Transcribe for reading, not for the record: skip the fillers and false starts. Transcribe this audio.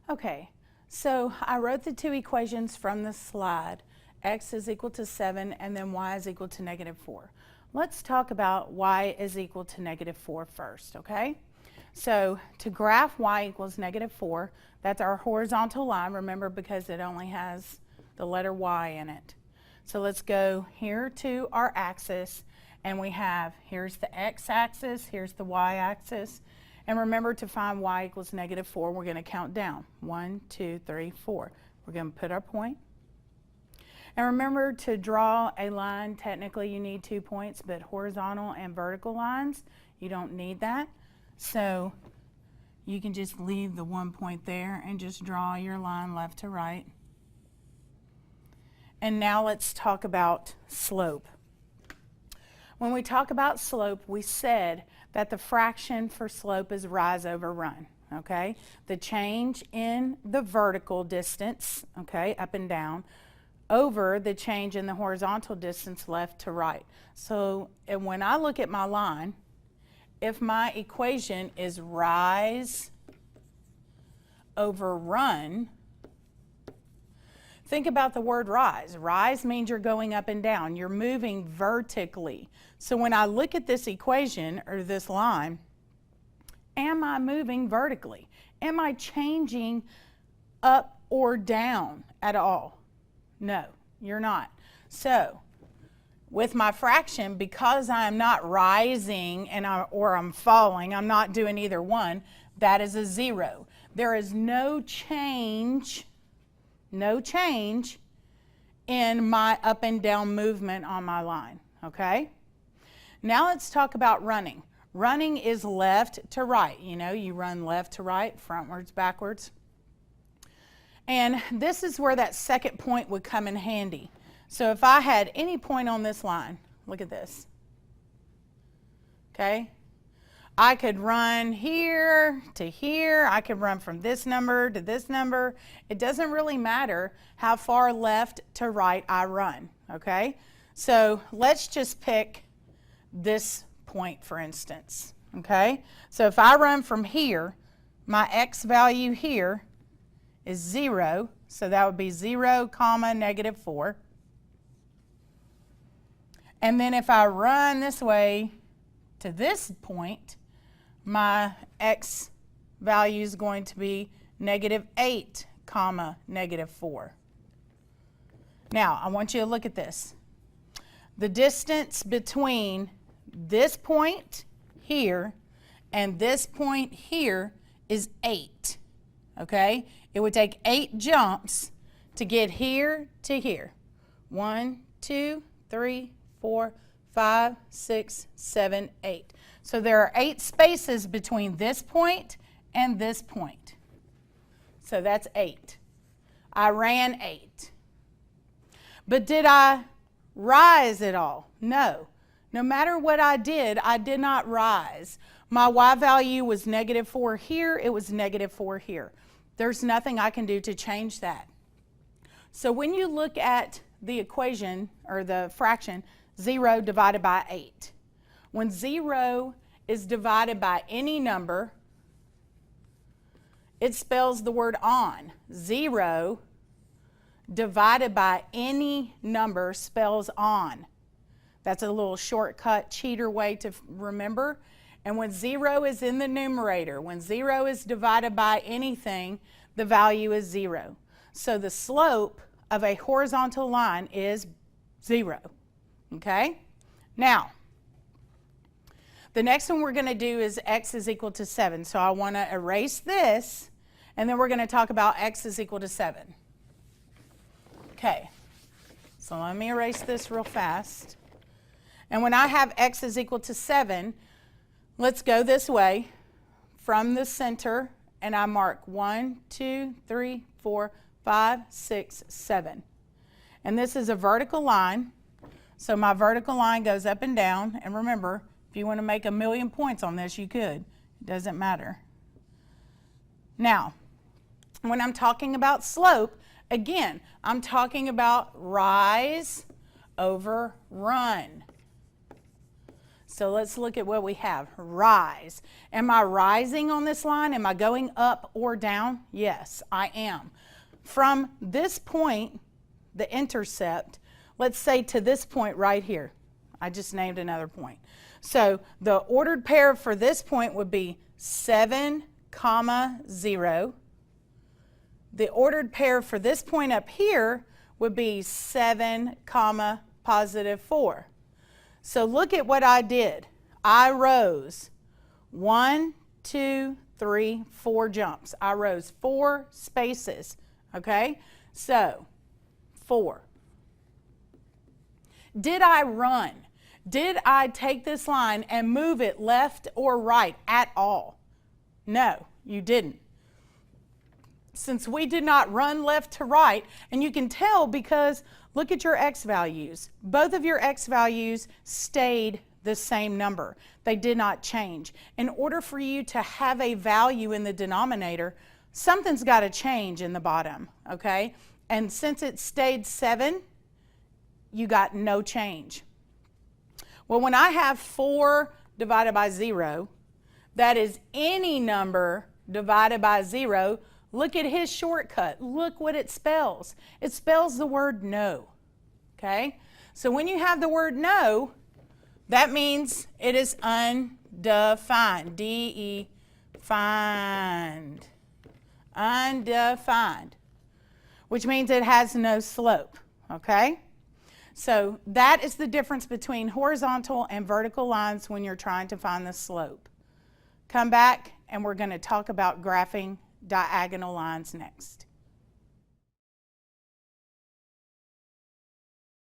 Okay, so I wrote the two equations from the slide. X is equal to 7 and then y is equal to -4. Let's talk about y is equal to -4 first, okay? So to graph y equals -4, that's our horizontal line, remember, because it only has the letter y in it. So let's go here to our axis, and we have, here's the x-axis, here's the y-axis, and remember to find y equals -4, we're going to count down. 1, 2, 3, 4. We're going to put our point. And remember to draw a line, technically you need 2 points, but horizontal and vertical lines, you don't need that. So you can just leave the 1 point there and just draw your line left to right. And now let's talk about slope. When we talk about slope, we said that the fraction for slope is rise over run, okay? The change in the vertical distance, okay, up and down, over the change in the horizontal distance left to right. So when I look at my line, if my equation is rise over run, think about the word rise. Rise means you're going up and down. You're moving vertically. So when I look at this equation or this line, am I moving vertically? Am I changing up or down at all? No, you're not. So with my fraction, because I'm not rising or I'm falling, I'm not doing either one, that is a 0. There is no change in my up and down movement on my line, okay? Now let's talk about running. Running is left to right. You know, you run left to right, frontwards, backwards. And this is where that second point would come in handy. So if I had any point on this line, look at this, okay? I could run here to here. I could run from this number to this number. It doesn't really matter how far left to right I run, okay? So let's just pick this point, for instance, okay? So if I run from here, my x value here is 0, so that would be 0, -4. And then if I run this way to this point, my x value is going to be -8, -4. Now, I want you to look at this. The distance between this point here and this point here is 8, okay? It would take 8 jumps to get here to here. 1, 2, 3, 4, 5, 6, 7, 8. So there are 8 spaces between this point and this point. So that's 8. I ran 8. But did I rise at all? No. No matter what I did not rise. My y value was -4 here, it was -4 here. There's nothing I can do to change that. So when you look at the equation or the fraction 0 divided by 8, when 0 is divided by any number, it spells the word on. 0 divided by any number spells on. That's a little shortcut cheater way to remember. And when 0 is in the numerator, when 0 is divided by anything, the value is 0. So the slope of a horizontal line is 0. Okay? Now, the next one we're going to do is x is equal to 7. So I want to erase this, and then we're going to talk about x is equal to 7. Okay, so let me erase this real fast. And when I have x is equal to 7, let's go this way from the center, and I mark 1, 2, 3, 4, 5, 6, 7. And this is a vertical line, so my vertical line goes up and down. And remember, if you want to make 1,000,000 points on this, you could. It doesn't matter. Now, when I'm talking about slope, again, I'm talking about rise over run. So let's look at what we have. Rise. Am I rising on this line? Am I going up or down? Yes, I am. From this point, the intercept, let's say to this point right here. I just named another point. So the ordered pair for this point would be 7, 0. The ordered pair for this point up here would be 7, positive 4. So look at what I did. I rose 1, 2, 3, 4 jumps. I rose 4 spaces. Okay? So 4. Did I run? Did I take this line and move it left or right at all? No, you didn't. Since we did not run left to right, and you can tell because look at your x values. Both of your x values stayed the same number. They did not change. In order for you to have a value in the denominator, something's got to change in the bottom, okay? And since it stayed 7, you got no change. Well, when I have 4 divided by 0, that is any number divided by 0. Look at his shortcut. Look what it spells. It spells the word no. Okay? So when you have the word no, that means it is undefined. D-E-fined. Undefined. Which means it has no slope. Okay? So that is the difference between horizontal and vertical lines when you're trying to find the slope. Come back and we're going to talk about graphing diagonal lines next.